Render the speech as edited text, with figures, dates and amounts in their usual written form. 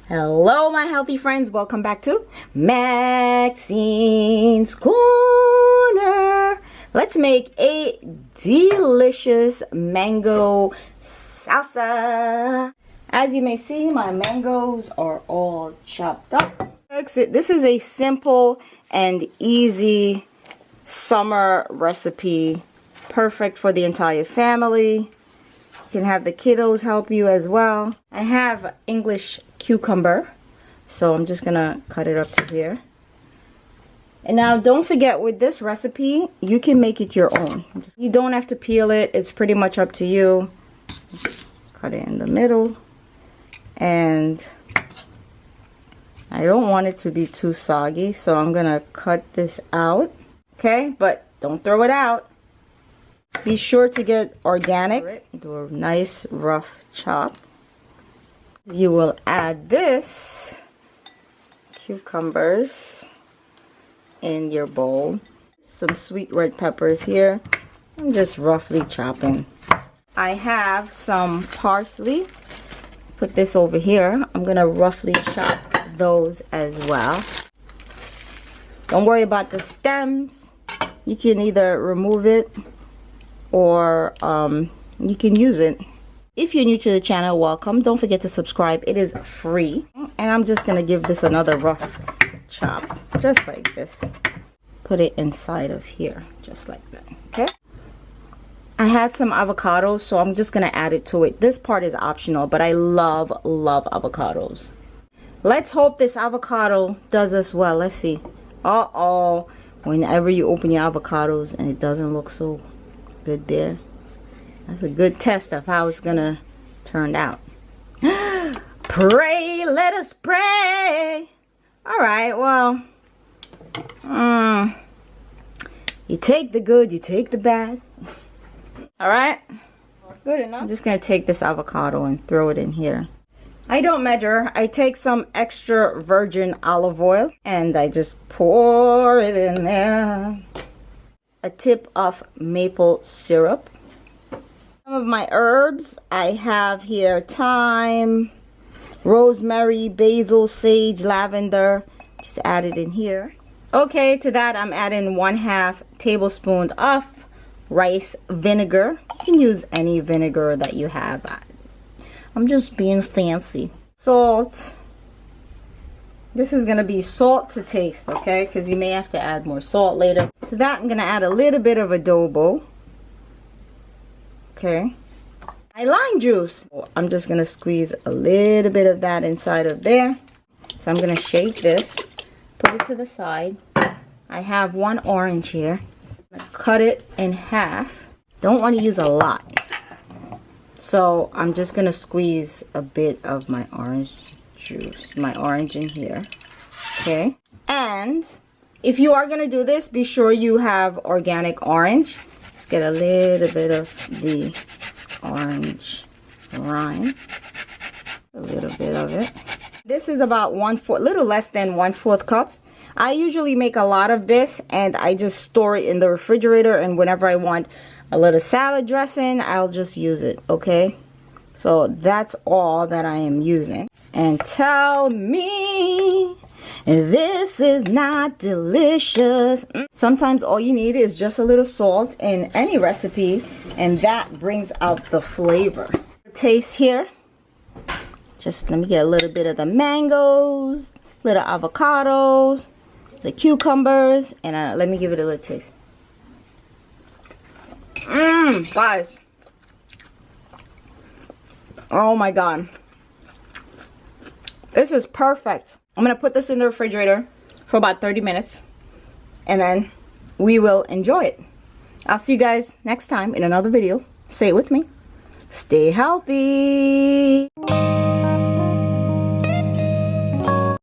Hello my healthy friends, welcome back to Maxine's Corner. Let's make a delicious mango salsa. As you may see, my mangoes are all chopped up. This is a simple and easy summer recipe, perfect for the entire family. You can have the kiddos help you as well. I have English cucumber, so I'm just gonna cut it up to here. And now don't forget, with this recipe you can make it your own. You don't have to peel it, it's pretty much up to you. Cut it in the middle, and I don't want it to be too soggy, so I'm gonna cut this out. Okay, but don't throw it out. Be sure to get organic. Do a nice rough chop. You will add this cucumbers in your bowl. Some sweet red peppers here. I'm just roughly chopping. I have some parsley. Put this over here. I'm gonna roughly chop those as well. Don't worry about the stems. You can either remove it or you can use it. If you're new to the channel, welcome. Don't forget to subscribe. It is free. And I'm just gonna give this another rough chop, just like this. Put it inside of here, just like that. Okay. I had some avocados, so I'm just gonna add it to it. This part is optional, but I love avocados. Let's hope this avocado does us well. Let's see. Uh-oh. Whenever you open your avocados and it doesn't look so good there, that's a good test of how it's gonna turn out. Pray, let us pray. All right, well, you take the good, you take the bad. All right, good enough. I'm just gonna take this avocado and throw it in here. I don't measure. I take some extra virgin olive oil and I just pour it in there. A tip of maple syrup. Some of my herbs, I have here thyme, rosemary, basil, sage, lavender. Just add it in here. Okay, to that I'm adding 1/2 tablespoon of rice vinegar. You can use any vinegar that you have. I'm just being fancy. Salt. This is gonna be salt to taste, okay? Because you may have to add more salt later. To that I'm gonna add a little bit of adobo. Okay, my lime juice. I'm just gonna squeeze a little bit of that inside of there. So I'm gonna shake this, put it to the side. I have one orange here. I'm gonna cut it in half. Don't want to use a lot, so I'm just gonna squeeze a bit of my orange juice, my orange in here. Okay, and if you are gonna do this, be sure you have organic orange. Get a little bit of the orange rind, a little bit of it. This is about 1/4, little less than 1/4 cups. I usually make a lot of this and I just store it in the refrigerator, and whenever I want a little salad dressing, I'll just use it. Okay, so that's all that I am using. And tell me this is not delicious. Sometimes all you need is just a little salt in any recipe, and that brings out the flavor. Taste here. Just let me get a little bit of the mangoes, little avocados, the cucumbers, and let me give it a little taste. Guys. Oh my God. This is perfect. I'm gonna put this in the refrigerator for about 30 minutes and then we will enjoy it. I'll see you guys next time in another video. Say it with me. Stay healthy.